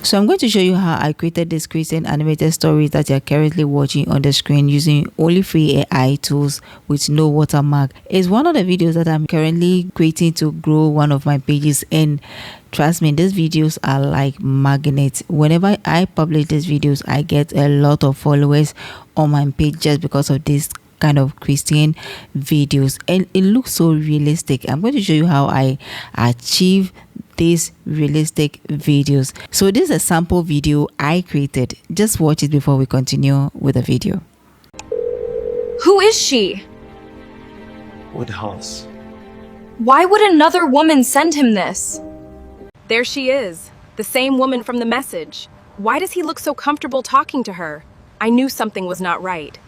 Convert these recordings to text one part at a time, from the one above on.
So I'm going to show you how I created this Christian animated stories that you're currently watching on the screen using only free AI tools with no watermark. It's one of the videos that I'm currently creating to grow one of my pages, and trust me, these videos are like magnets. Whenever I publish these videos, I get a lot of followers on my page just because of this kind of Christian videos, and it looks so realistic. I'm going to show you how I achieve these realistic videos. So this is a sample video I created. Just watch it before we continue with the video. Who is she? Woodhouse. Why would another woman send him this? There she is, the same woman from the message. Why does he look so comfortable talking to her? I knew something was not right.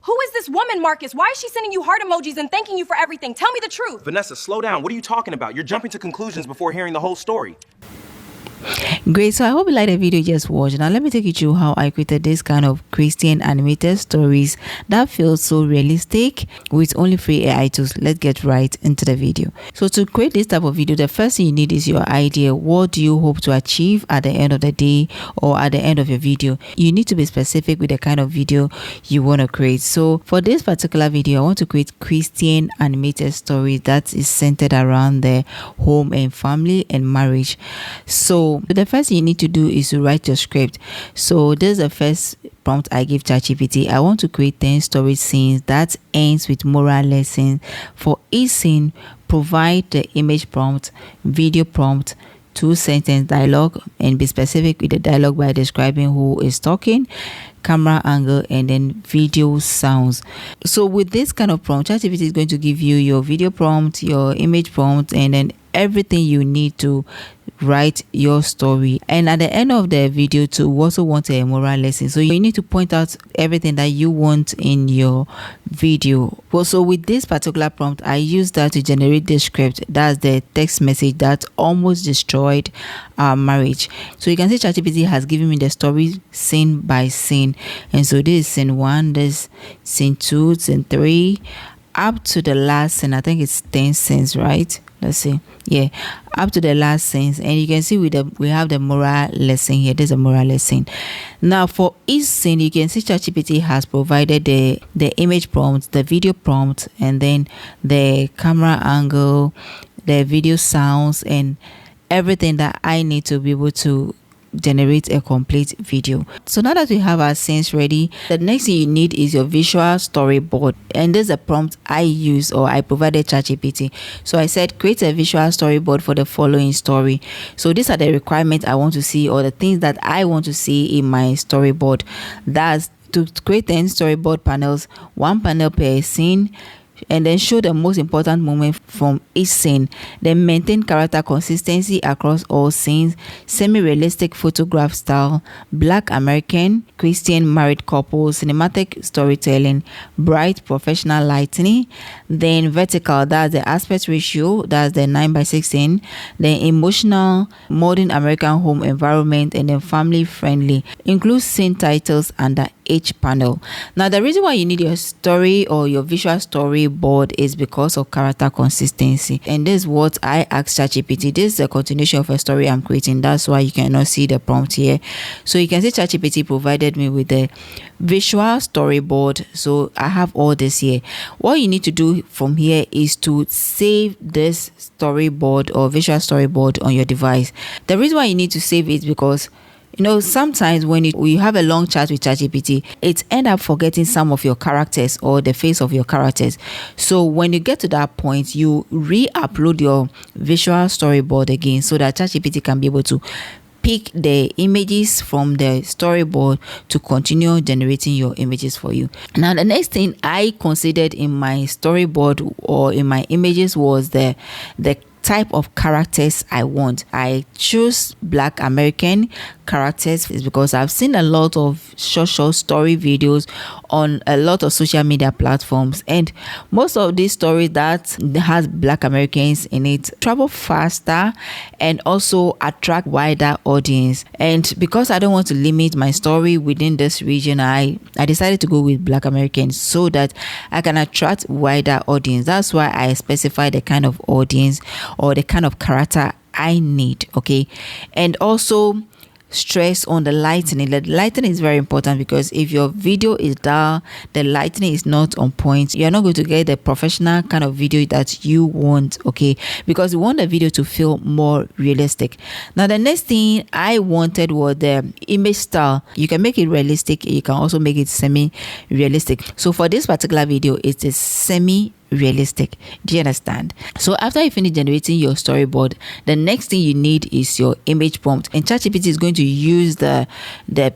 Who is this woman, Marcus? Why is she sending you heart emojis and thanking you for everything? Tell me the truth. Vanessa, slow down. What are you talking about? You're jumping to conclusions before hearing the whole story. Great. So I hope you like the video you just watched. Now let me take you through how I created this kind of Christian animated stories that feel so realistic with only free AI tools. Let's get right into the video. So to create this type of video, the first thing you need is your idea. What do you hope to achieve at the end of the day or at the end of your video? You need to be specific with the kind of video you want to create. So for this particular video, I want to create Christian animated stories that is centered around the home and family and marriage. So the first thing you need to do is to write your script. So this is the first prompt I give ChatGPT. I want to create 10 story scenes that ends with moral lessons. For each scene, provide the image prompt, video prompt, 2-sentence dialogue, and be specific with the dialogue by describing who is talking, camera angle, and then video sounds. So with this kind of prompt, ChatGPT is going to give you your video prompt, your image prompt, and then everything you need to write your story. And at the end of the video too, we also want a moral lesson. So you need to point out everything that you want in your video. Also with this particular prompt, I use that to generate the script. That's the text message that almost destroyed our marriage. So you can see ChatGPT has given me the story scene by scene. And so this is scene 1, this scene 2, scene 3, up to the last scene. I think it's 10 scenes, right? Let's see. Yeah, up to the last scenes, and you can see we have the moral lesson here. There's a moral lesson. Now for each scene, you can see ChatGPT has provided the image prompt, the video prompt, and then the camera angle, the video sounds, and everything that I need to be able to generate a complete video. So now that we have our scenes ready, the next thing you need is your visual storyboard, and this is a prompt I use, or I provided ChatGPT. So I said create a visual storyboard for the following story. So these are the requirements I want to see, or the things that I want to see in my storyboard. That's to create 10 storyboard panels, 1 panel per scene, and then show the most important moment from each scene. Then maintain character consistency across all scenes, semi-realistic photograph style, Black American, Christian married couples, cinematic storytelling, bright professional lighting, then vertical, that's the aspect ratio, that's the 9:16, then emotional, modern American home environment, and then family friendly. Include scene titles under each panel. Now the reason why you need your story or your visual storyboard is because of character consistency, and this is what I asked ChatGPT. This is a continuation of a story I'm creating. That's why you cannot see the prompt here. So you can see ChatGPT provided me with the visual storyboard. So I have all this here. What you need to do from here is to save this storyboard or visual storyboard on your device. The reason why you need to save it is because sometimes when you have a long chat with ChatGPT, it ends up forgetting some of your characters or the face of your characters. So when you get to that point, you re-upload your visual storyboard again so that ChatGPT can be able to pick the images from the storyboard to continue generating your images for you. Now the next thing I considered in my storyboard or in my images was the type of characters I want. I choose Black American characters is because I've seen a lot of short story videos on a lot of social media platforms, and most of these stories that has Black Americans in it travel faster and also attract wider audience. And because I don't want to limit my story within this region, I decided to go with Black Americans so that I can attract wider audience. That's why I specify the kind of audience or the kind of character I need. Okay, and also stress on the lighting. The lighting is very important, because if your video is dull, the lighting is not on point, you're not going to get the professional kind of video that you want. Okay, because you want the video to feel more realistic. Now the next thing I wanted was the image style. You can make it realistic, you can also make it semi-realistic. So for this particular video, it is semi-realistic. Do you understand? So after you finish generating your storyboard, the next thing you need is your image prompt, and ChatGPT is going to use the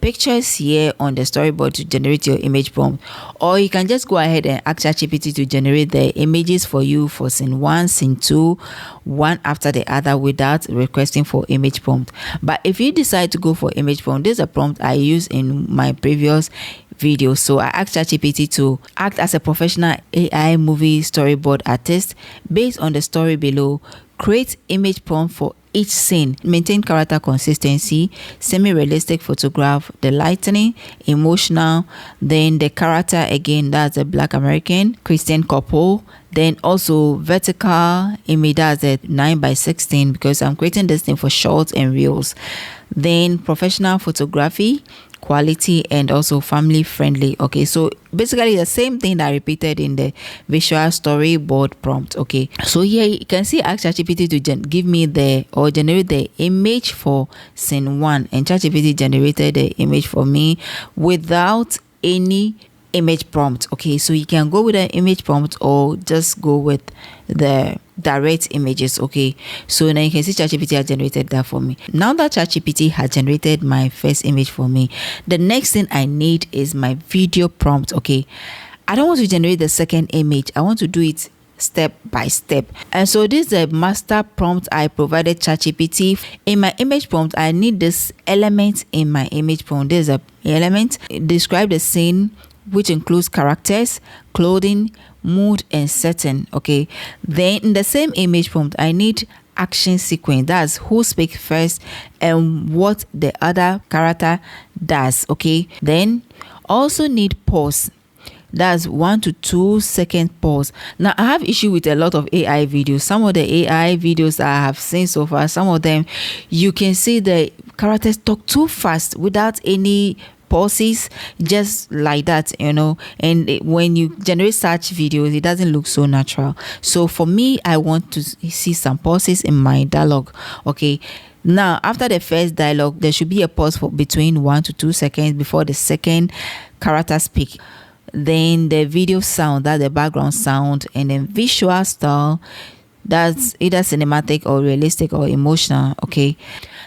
pictures here on the storyboard to generate your image prompt. Or you can just go ahead and ask ChatGPT to generate the images for you for scene 1, scene 2, one after the other, without requesting for image prompt. But if you decide to go for image prompt, this is a prompt I used in my previous video. So I asked ChatGPT to act as a professional AI movie storyboard artist based on the story below. Create image prompt for each scene. Maintain character consistency, semi-realistic photograph, the lighting, emotional, then the character again, that's a Black American Christian couple, then also vertical image, that's a 9:16, because I'm creating this thing for shorts and reels. Then professional photography, quality, and also family friendly. Okay, so basically the same thing that I repeated in the visual storyboard prompt. Okay, so here you can see ask ChatGPT to give me generate the image for scene 1, and ChatGPT generated the image for me without any image prompt. Okay, so you can go with an image prompt or just go with the direct images. Okay, so now you can see ChatGPT has generated that for me. Now that ChatGPT has generated my first image for me, the next thing I need is my video prompt. Okay, I don't want to generate the second image, I want to do it step by step. And so this is a master prompt I provided ChatGPT. In my image prompt, I need this element in my image prompt. There's a element, describe the scene, which includes characters, clothing, mood, and setting. Okay, then in the same image prompt, I need action sequence, that's who speaks first and what the other character does. Okay, then also need pause, that's 1 to 2 second pause. Now I have issue with a lot of AI videos. Some of the AI videos I have seen so far, some of them you can see the characters talk too fast without any pauses, just like that, and when you generate such videos, it doesn't look so natural. So for me, I want to see some pauses in my dialogue. Okay, now after the first dialogue, there should be a pause for between 1 to 2 seconds before the second character speak. Then the video sound, that's the background sound, and then visual style, that's either cinematic or realistic or emotional. Okay,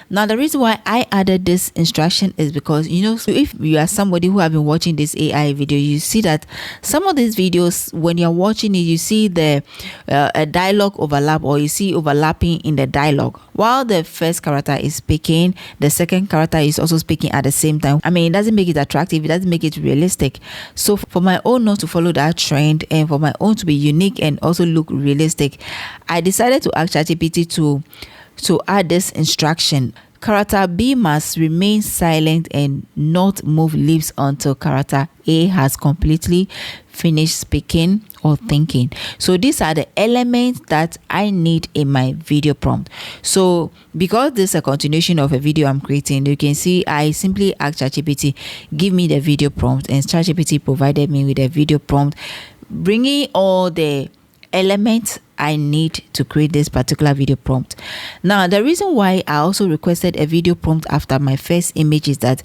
now the reason why I added this instruction is because if you are somebody who have been watching this AI video, you see that some of these videos, when you're watching it, you see the a dialogue overlap, or you see overlapping in the dialogue. While the first character is speaking, the second character is also speaking at the same time. I mean, it doesn't make it attractive, it doesn't make it realistic. So for my own not to follow that trend, and for my own to be unique and also look realistic, I decided to ask ChatGPT to add this instruction. Character B must remain silent and not move lips until character A has completely finished speaking or thinking. So these are the elements that I need in my video prompt. So because this is a continuation of a video I'm creating, you can see I simply asked ChatGPT, give me the video prompt, and ChatGPT provided me with a video prompt, bringing all the elements I need to create this particular video prompt. Now the reason why I also requested a video prompt after my first image is that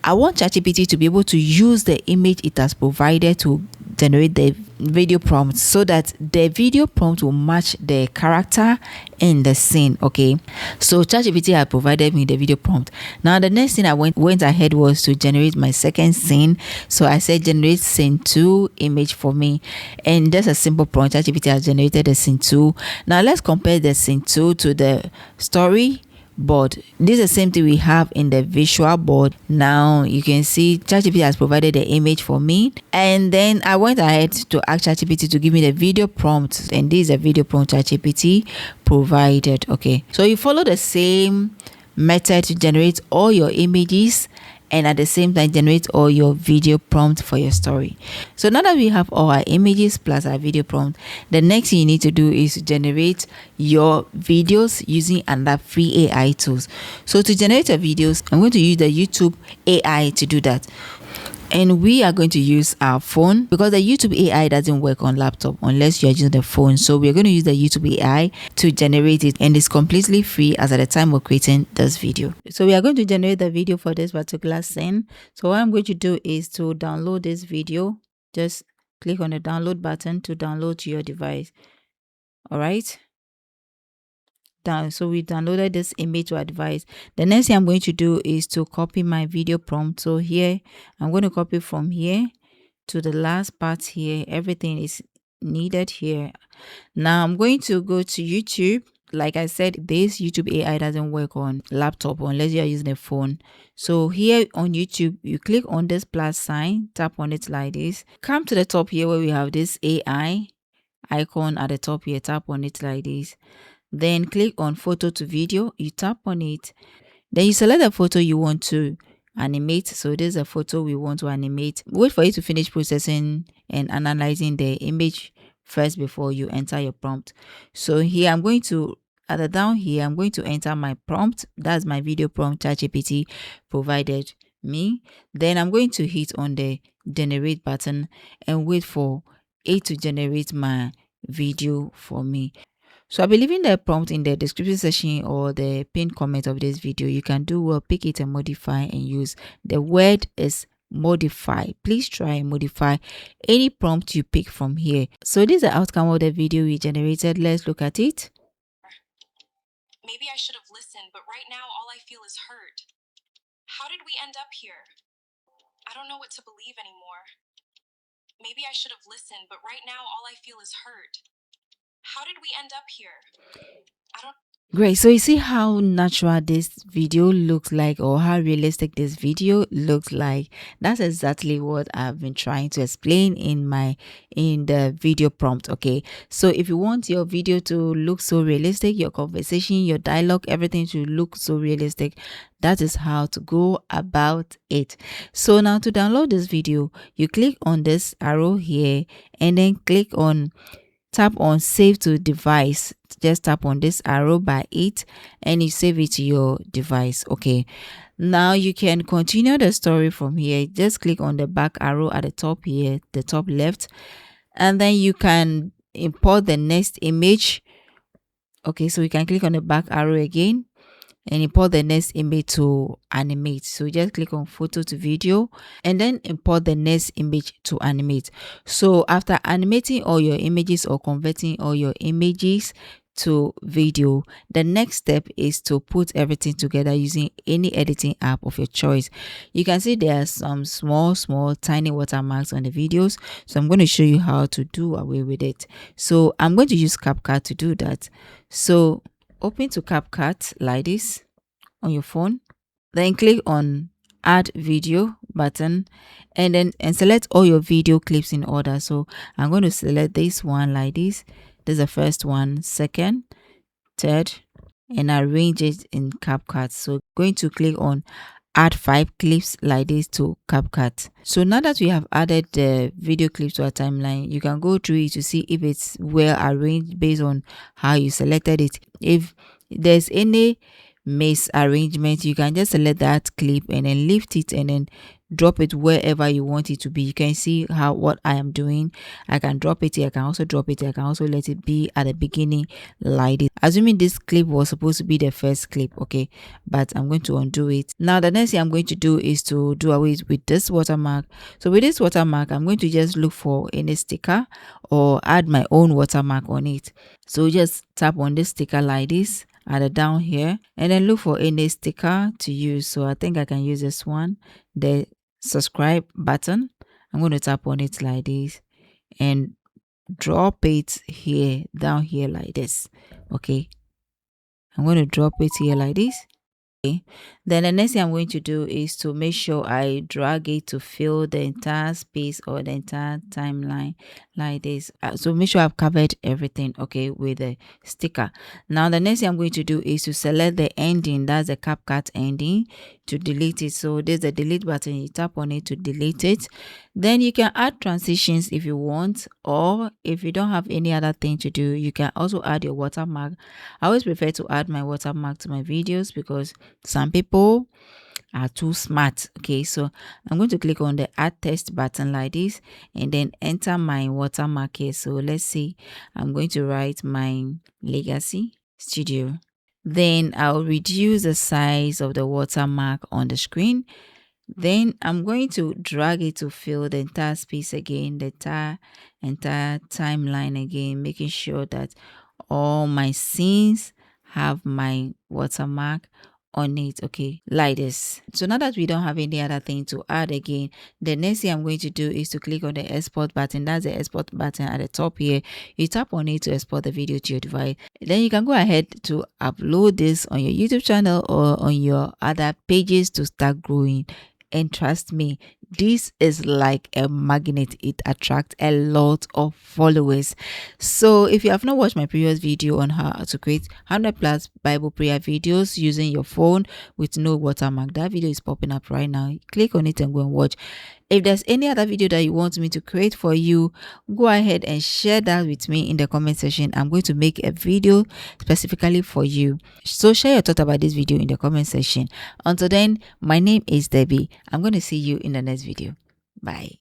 I want ChatGPT to be able to use the image it has provided to generate the video prompt, so that the video prompt will match the character in the scene. Okay, so ChatGPT had provided me the video prompt. Now the next thing I went ahead was to generate my second scene. So I said generate scene 2 image for me, and just a simple prompt, ChatGPT has generated the scene 2. Now let's compare the scene 2 to the story board. This is the same thing we have in the visual board. Now you can see ChatGPT has provided the image for me, and then I went ahead to ask ChatGPT to give me the video prompt, and this is a video prompt ChatGPT provided. Okay, so you follow the same method to generate all your images and at the same time generate all your video prompt for your story. So now that we have all our images plus our video prompt, the next thing you need to do is to generate your videos using another free AI tools. So to generate your videos, I'm going to use the YouTube AI to do that. And we are going to use our phone because the YouTube AI doesn't work on laptop unless you're using the phone. So we're going to use the YouTube AI to generate it, and it's completely free as at the time of creating this video. So we are going to generate the video for this particular scene. So what I'm going to do is to download this video. Just click on the download button to download to your device. All right. So we downloaded this image to our device. The next thing I'm going to do is to copy my video prompt. So here I'm going to copy from here to the last part here. Everything is needed here. Now I'm going to go to YouTube. Like I said, this YouTube AI doesn't work on laptop unless you're using a phone. So here on YouTube, you click on this plus sign, tap on it like this. Come to the top here where we have this AI icon at the top here, tap on it like this. Then click on photo to video, you tap on it. Then you select the photo you want to animate. So this is a photo we want to animate. Wait for it to finish processing and analyzing the image first before you enter your prompt. So here I'm going to, at the down here, I'm going to enter my prompt. That's my video prompt ChatGPT provided me. Then I'm going to hit on the generate button and wait for it to generate my video for me. So I'll be leaving the prompt in the description section or the pinned comment of this video. You can do well, pick it and modify and use. The word is modify. Please try and modify any prompt you pick from here. So this is the outcome of the video we generated. Let's look at it. Maybe I should have listened, but right now all I feel is hurt. How did we end up here? I don't know what to believe anymore. Maybe I should have listened, but right now all I feel is hurt. How did we end up here? I don't. Great. So you see how natural this video looks like, or how realistic this video looks like. That's exactly what I've been trying to explain in the video prompt. Okay, so if you want your video to look so realistic, your conversation, your dialogue, everything to look so realistic, that is how to go about it. So now to download this video, you click on this arrow here and then tap on save to device. Just tap on this arrow by it and you save it to your device. Okay, now you can continue the story from here. Just click on the back arrow at the top here, the top left, and then you can import the next image. Okay, so you can click on the back arrow again and import the next image to animate. So just click on photo to video and then import the next image to animate. So after animating all your images or converting all your images to video, the next step is to put everything together using any editing app of your choice. You can see there are some small tiny watermarks on the videos, so I'm going to show you how to do away with it. So I'm going to use CapCut to do that. So open to CapCut like this on your phone, then click on add video button and select all your video clips in order. So I'm going to select this one like this. This is the first one, second, third, and arrange it in CapCut. So going to click on add 5 clips like this to CapCut. So now that we have added the video clips to our timeline, you can go through it to see if it's well arranged based on how you selected it. If there's any misarrangement, you can just select that clip and then lift it and then drop it wherever you want it to be. You can see what I am doing. I can drop it here, I can also drop it here, I can also let it be at the beginning like this. Assuming this clip was supposed to be the first clip, okay, but I'm going to undo it. Now the next thing I'm going to do is to do away with this watermark. So with this watermark, I'm going to just look for any sticker or add my own watermark on it. So just tap on this sticker like this at the down here and then look for any sticker to use. So I think I can use this one, the subscribe button. I'm going to tap on it like this and drop it here, down here like this. Okay, I'm going to drop it here like this Then the next thing I'm going to do is to make sure I drag it to fill the entire space or the entire timeline like this. So make sure I've covered everything, okay, with the sticker. Now the next thing I'm going to do is to select the ending, that's the CapCut ending, to delete it. So there's the delete button, you tap on it to delete it. Then you can add transitions if you want, or if you don't have any other thing to do, you can also add your watermark. I always prefer to add my watermark to my videos because some people are too smart. Okay, so I'm going to click on the add text button like this and then enter my watermark here. So let's see, I'm going to write my Legacy Studio. Then I'll reduce the size of the watermark on the screen. Then I'm going to drag it to fill the entire space again, the entire timeline again, making sure that all my scenes have my watermark on it, okay, like this. So now that we don't have any other thing to add again, the next thing I'm going to do is to click on the export button. That's the export button at the top here. You tap on it to export the video to your device. Then you can go ahead to upload this on your YouTube channel or on your other pages to start growing. And trust me, this is like a magnet. It attracts a lot of followers. So if you have not watched my previous video on how to create 100+ Bible prayer videos using your phone with no watermark, that video is popping up right now. Click on it and go and watch. If there's any other video that you want me to create for you, go ahead and share that with me in the comment section. I'm going to make a video specifically for you. So share your thoughts about this video in the comment section. Until then, my name is Debbie. I'm going to see you in the next video. Bye.